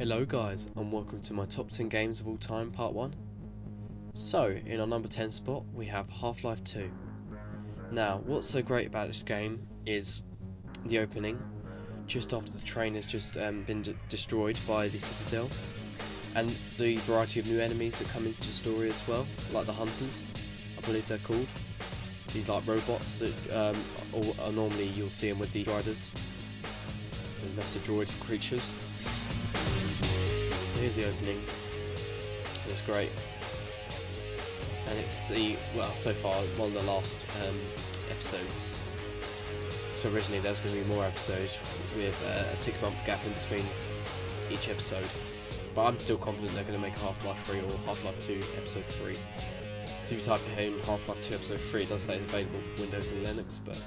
Hello guys, and welcome to my top 10 games of all time part 1. So, in our number 10 spot we have Half-Life 2. Now, what's so great about this game is the opening, just after the train has just been destroyed by the Citadel, and the variety of new enemies that come into the story as well, like the Hunters, I believe they're called. These like robots that normally you'll see them with the Riders. Those massive droid creatures. So here's the opening, and it's great, and it's the, well, so far one of the last episodes. So originally there's going to be more episodes with a 6-month gap in between each episode, but I'm still confident they're going to make a Half-Life 3 or Half-Life 2 episode 3. So if you type in Half-Life 2 episode 3, it does say it's available for Windows and Linux, but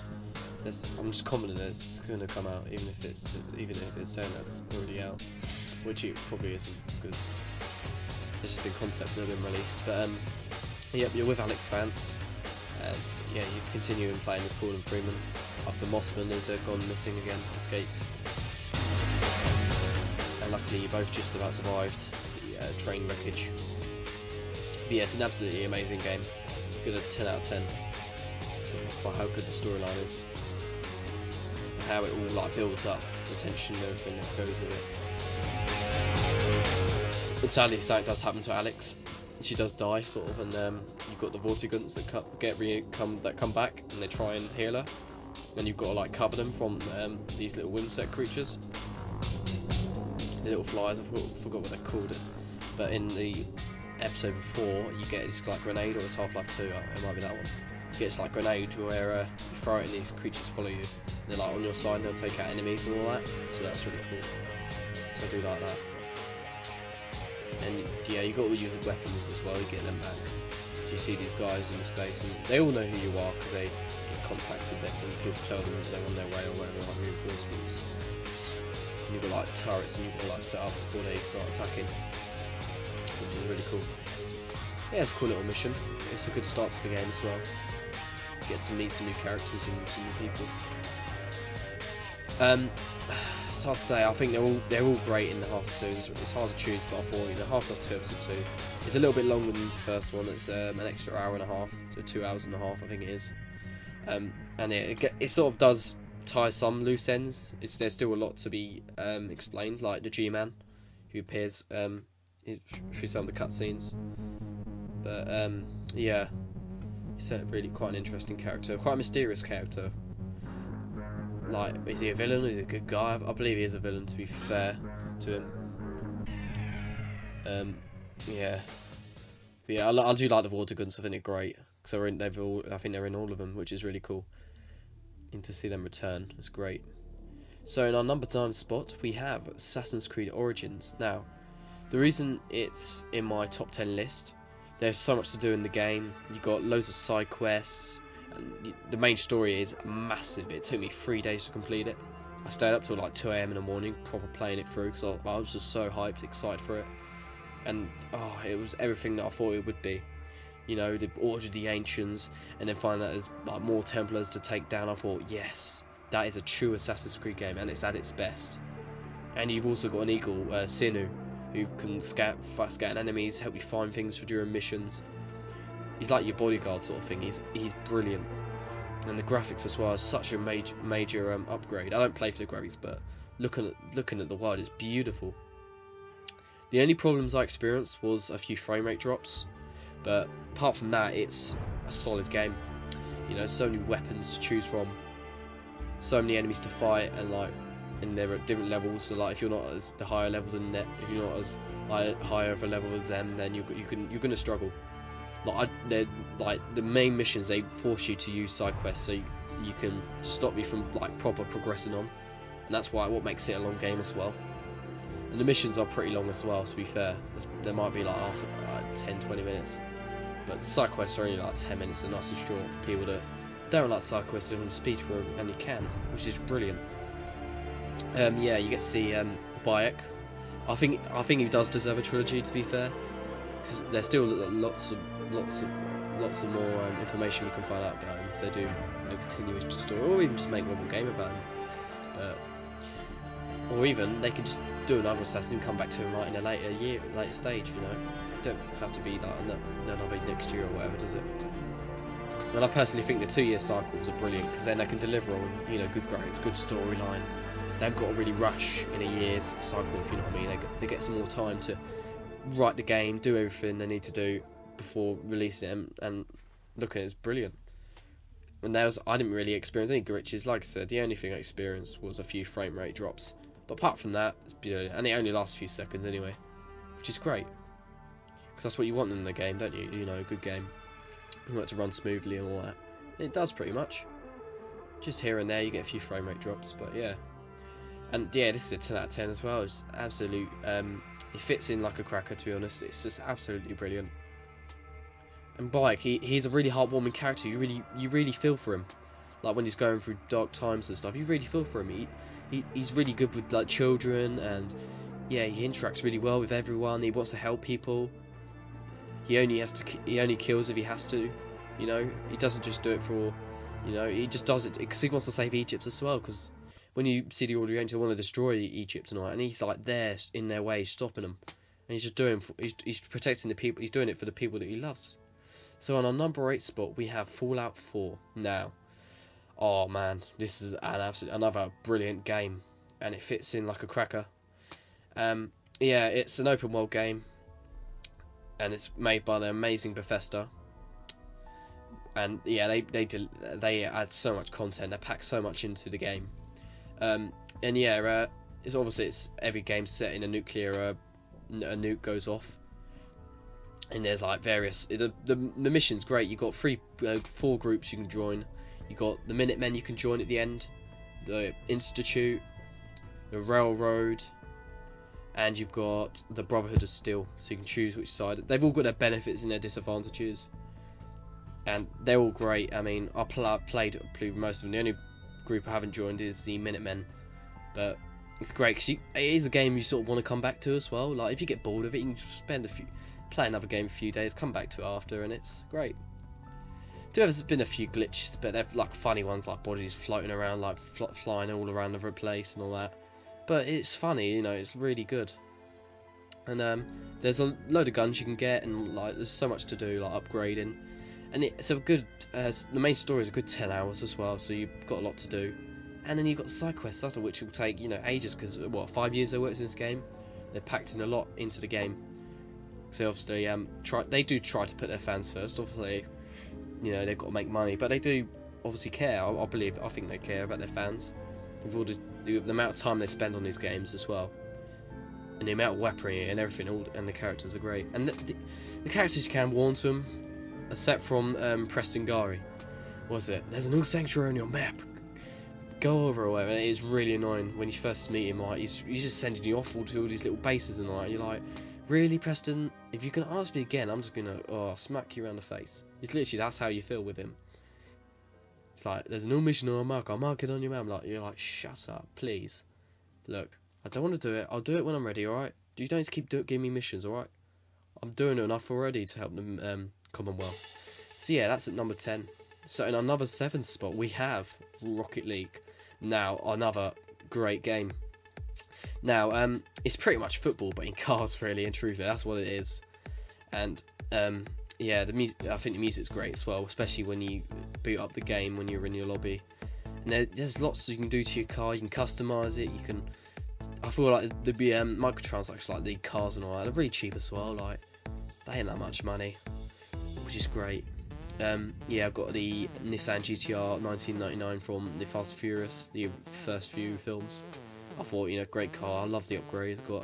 I'm just confident that it's going to come out, even if it's saying that it's already out, which it probably isn't, because there's just been concepts that have been released. But yep, you're with Alex Vance, and yeah, you continue playing with Gordon Freeman after Mossman has gone missing again, escaped, and luckily you both just about survived the train wreckage. But yeah, it's an absolutely amazing game. Good at 10 out of 10 for how good the storyline is, how it all like builds up, the tension and everything that goes with it. And sadly, something does happen to Alex. She does die, sort of, and you've got the Vortigunts that come back, and they try and heal her, and you've got to like cover them from these little insect creatures, the little flies. I forgot what they called it, but in the episode before, you get this like grenade, or it's Half-Life 2. It might be that one. You get this like grenade where you throw it and these creatures follow you. They're like on your side, and they'll take out enemies and all that. So that's really cool. So I do like that. And yeah, you got all the user weapons as well. You get them back. So you see these guys in space, and they all know who you are because they get contacted them, and people tell them that they're on their way or whatever, like reinforcements. And you've got like turrets, and you've got to like set up before they start attacking, which is really cool. Yeah, it's a cool little mission. It's a good start to the game as well. You get to meet some new characters and some new people. It's hard to say. I think they're all great in the Half-Life 2. It's hard to choose, but I thought Half-Life 2 episode 2. It's a little bit longer than the first one. It's an extra hour and a half, so 2 hours and a half, I think it is. And it sort of does tie some loose ends. There's still a lot to be explained, like the G-Man, who appears through some of the cutscenes. But yeah, he's really quite an interesting character, quite a mysterious character. Like, is he a villain? Is he a good guy? I believe he is a villain, to be fair to him. Yeah, but yeah, I do like the Vortigunts. I think they're great because I think they're in all of them, which is really cool. And to see them return, it's great. So in our number 9 spot, we have Assassin's Creed Origins. Now, the reason it's in my top 10 list, there's so much to do in the game. You've got loads of side quests. And the main story is massive. It took me 3 days to complete it. I stayed up till like 2 AM in the morning, proper playing it through, because I was just so hyped, excited for it. And it was everything that I thought it would be. You know, the Order of the Ancients, and then find that there's like more Templars to take down. I thought, yes, that is a true Assassin's Creed game, and it's at its best. And you've also got an eagle, Sinu, who can scan enemies, help you find things for during missions. He's like your bodyguard sort of thing. He's brilliant, and the graphics as well is such a major upgrade. I don't play for the graphics, but looking at the world, it's beautiful. The only problems I experienced was a few frame rate drops, but apart from that, it's a solid game. You know, so many weapons to choose from, so many enemies to fight, and they're at different levels. So like, if you're not as the higher level than that, if you're not as higher of a level as them, then you're gonna struggle. Like the main missions, they force you to use side quests so you can stop you from like proper progressing on, and that's what makes it a long game as well. And the missions are pretty long as well, to be fair. There might be like 10-20 minutes, but the side quests are only like 10 minutes, and nice and short for people that don't like side quests and want to speed through them, and you can, which is brilliant. Yeah, you get to see Bayek. I think he does deserve a trilogy, to be fair, because there's still lots of more information we can find out about him if they do continue his story, or even just make one more game about him. But or even they can just do another assassin and come back to him like in a later stage. You know, it don't have to be like another next year or whatever, does it? And I personally think the 2-year cycles are brilliant because then they can deliver on, you know, good grades, good storyline. They've got to really rush in a year's cycle, if you know what I mean. They get some more time to write the game, do everything they need to do before releasing it, and look at it, it's brilliant. And I didn't really experience any glitches. Like I said, the only thing I experienced was a few frame rate drops. But apart from that, it's brilliant, and it only lasts a few seconds anyway, which is great. Because that's what you want in the game, don't you? You know, a good game. You want it to run smoothly and all that. And it does pretty much. Just here and there you get a few frame rate drops, but yeah. And yeah, this is a 10 out of 10 as well. It's absolute. It fits in like a cracker, to be honest. It's just absolutely brilliant. And Bayek, he's a really heartwarming character. You really feel for him. Like when he's going through dark times and stuff, you really feel for him. He's really good with like children, and yeah, he interacts really well with everyone. He wants to help people. He only kills if he has to, you know. He doesn't just do it for, you know, he just does it because he wants to save Egypt as well. Because when you see the Orientals, they want to destroy Egypt tonight, and he's like there in their way, stopping them, and he's just he's protecting the people. He's doing it for the people that he loves. So on our number 8 spot, we have Fallout 4. Now, oh man, this is another brilliant game, and it fits in like a cracker. Yeah, it's an open world game. And it's made by the amazing Bethesda, and yeah, they add so much content. They pack so much into the game, and yeah, it's every game set in a nuclear. A nuke goes off, and there's like various. The mission's great. You got 4 groups you can join. You got the Minutemen you can join at the end, the Institute, the Railroad. And you've got the Brotherhood of Steel, so you can choose which side. They've all got their benefits and their disadvantages, and they're all great. I mean, I played most of them. The only group I haven't joined is the Minutemen, but it's great because it is a game you sort of want to come back to as well. Like if you get bored of it, you can play another game for a few days, come back to it after, and it's great. There's been a few glitches, but they're like funny ones, like bodies floating around, like flying all around the place and all that. But it's funny, you know, it's really good. And there's a load of guns you can get, and like there's so much to do, like upgrading. And it's a good, the main story is a good 10 hours as well, so you've got a lot to do. And then you've got side quests after, which will take, you know, ages, because what, 5 years they worked in this game? They're packed in a lot into the game. So obviously, they do try to put their fans first. Obviously, you know, they've got to make money, but they do obviously care. I think they care about their fans. With all the amount of time they spend on these games as well, and the amount of weaponry and everything, and the characters are great. And the characters you can warn to them, except from Preston Gary. Was it? There's an old sanctuary on your map. Go over or whatever. And it is really annoying when you first meet him. Like he's just sending you off to all these little bases and like you're like, really, Preston? If you can ask me again, I'm just gonna smack you around the face. It's literally that's how you feel with him. It's like, there's no mission on a mark, I'll mark it on your map. Like, you're like, shut up, please. Look, I don't want to do it. I'll do it when I'm ready, alright? You don't need to keep giving me missions, alright? I'm doing enough already to help them Commonwealth. So yeah, that's at number 10. So in our number 7 spot, we have Rocket League. Now, another great game. Now, it's pretty much football, but in cars, really, in truth. That's what it is. And, yeah, I think the music's great as well, especially when you boot up the game when you're in your lobby. And there's lots you can do to your car. You can customize it. You can. I feel like the microtransactions, like the cars and all that, they're really cheap as well. Like they ain't that much money, which is great. Yeah, I've got the Nissan GTR 1999 from the Fast and Furious, the first few films. I thought, you know, great car. I love the upgrade. Got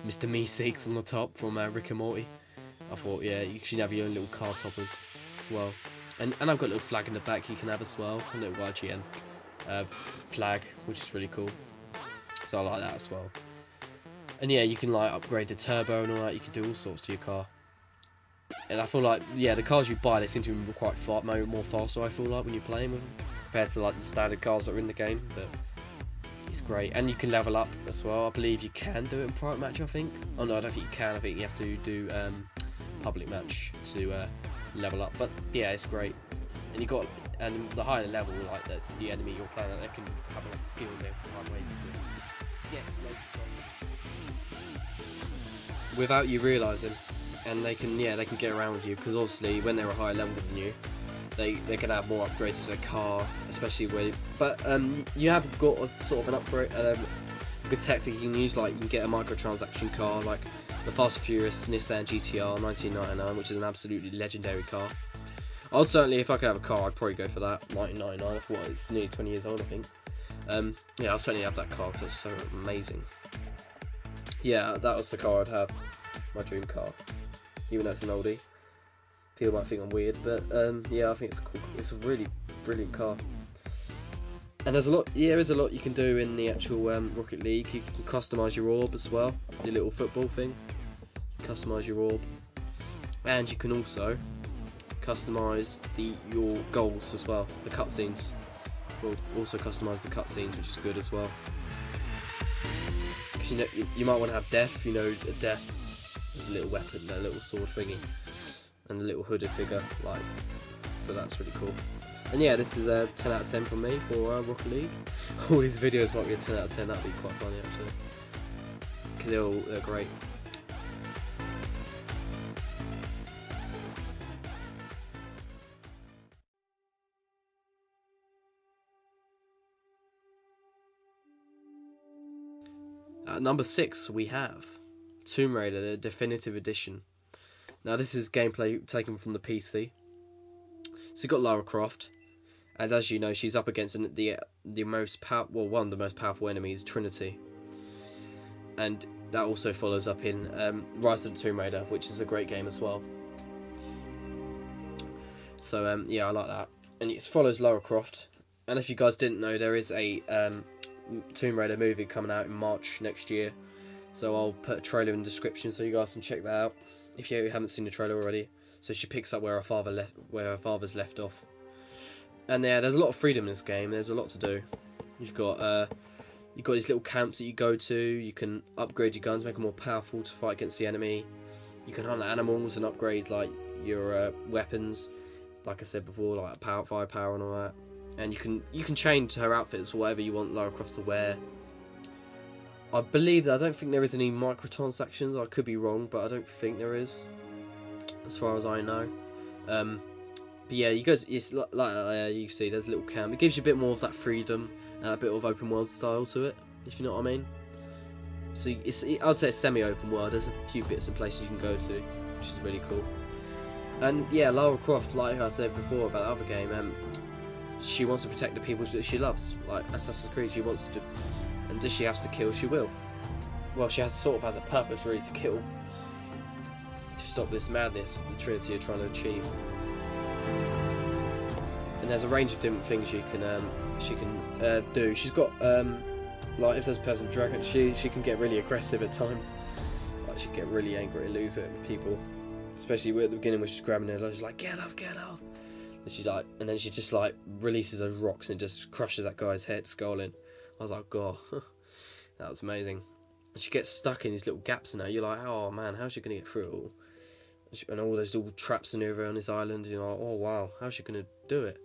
Mr. Meeseeks on the top from Rick and Morty. I thought, yeah, you should have your own little car toppers as well. And I've got a little flag in the back you can have as well, a little YGN flag, which is really cool. So I like that as well. And yeah, you can like upgrade the turbo and all that. You can do all sorts to your car. And I feel like, yeah, the cars you buy, they seem to be quite more faster, I feel like, when you're playing with them, compared to like the standard cars that are in the game. But it's great. And you can level up as well. I believe you can do it in private match, I think. Oh no, I don't think you can. I think you have to do public match to level up. But yeah, it's great. And the higher the level, like the enemy you're playing, they can have like skills there, right ways to do it. get loads of without you realising, and they can get around with you, because obviously when they're a higher level than you, they can have more upgrades to their car, especially with. But you have got a sort of an upgrade, good tactic you can use. Like you can get a microtransaction car, like the Fast and Furious Nissan GTR 1999, which is an absolutely legendary car. I'd certainly, if I could have a car, I'd probably go for that 1999. What, it's nearly 20 years old, I think. Yeah, I'd certainly have that car because it's so amazing. Yeah, that was the car I'd have, my dream car. Even though it's an oldie, people might think I'm weird, but yeah, I think it's cool. It's a really brilliant car. And there's a lot, yeah, there's a lot you can do in the actual Rocket League. You can customise your orb as well, your little football thing. Customise your orb, and you can also customise your goals as well. The cutscenes will also customise the cutscenes, which is good as well. Because you might want to have death. You know, death, a little weapon, a little sword thingy, and a little hooded figure, like. So that's really cool. And yeah, this is a 10 out of 10 from me for Rocket League. All these videos might be a 10 out of 10. That'd be quite funny actually, because they're great. At number 6 we have Tomb Raider, the Definitive Edition. Now this is gameplay taken from the PC. So you've got Lara Croft, and as you know, she's up against the most one of the most powerful enemies, Trinity. And that also follows up in Rise of the Tomb Raider, which is a great game as well. So yeah, I like that. And it follows Lara Croft. And if you guys didn't know, there is a Tomb Raider movie coming out in March next year. So I'll put a trailer in the description so you guys can check that out if you haven't seen the trailer already. So she picks up where her father's left off. And yeah, there's a lot of freedom in this game. There's a lot to do. You've got these little camps that you go to. You can upgrade your guns, make them more powerful to fight against the enemy. You can hunt animals and upgrade like your weapons, like I said before, like firepower and all that. And you can change her outfits for whatever you want Lara Croft to wear. I believe that I don't think there is any microtransactions. I could be wrong, but I don't think there is, as far as I know. But yeah, you go. It's like you see, there's a little camp. It gives you a bit more of that freedom and a bit of open world style to it, if you know what I mean. So I'd say it's semi-open world. There's a few bits and places you can go to, which is really cool. And yeah, Lara Croft, like I said before about the other game, she wants to protect the people that she loves, like Assassin's Creed. She wants to, and if she has to kill, she will. Well, she sort of has a purpose really to kill, to stop this madness the Trinity are trying to achieve. And there's a range of different things she can do. She's got like if there's a person dragon, she can get really aggressive at times. Like she can get really angry and lose it with people, especially at the beginning when she's grabbing her. She's like, get off. And then she just like releases those rocks and just crushes that guy's head, skull in. I was like, God, that was amazing. And she gets stuck in these little gaps in her. You're like, oh man, how's she gonna get through it all? And all those little traps in her on this island. You're like, oh wow, how's she gonna do it?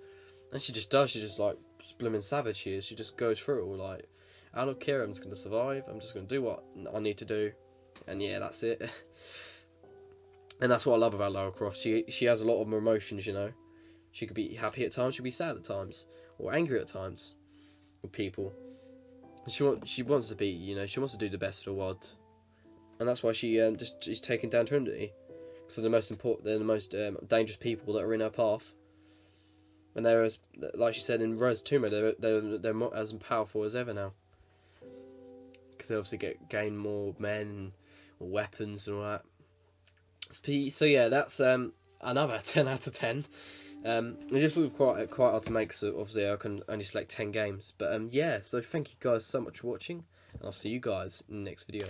And she just does. She just like blooming savage she is. She just goes through it all like, I don't care. I'm just gonna survive. I'm just gonna do what I need to do. And yeah, that's it. And that's what I love about Lara Croft. She has a lot of emotions, you know. She could be happy at times, she could be sad at times, or angry at times with people. And she wants to be, you know, she wants to do the best for the world, and that's why she's taken down Trinity. Because they're the most dangerous people that are in her path. And they're like she said in Rise of the Tomb Raider, they're more, as powerful as ever now. Because they obviously gain more men or weapons and all that. So yeah, that's another 10 out of 10. It just looked quite hard to make, so obviously I can only select 10 games. But yeah, so thank you guys so much for watching, and I'll see you guys in the next video.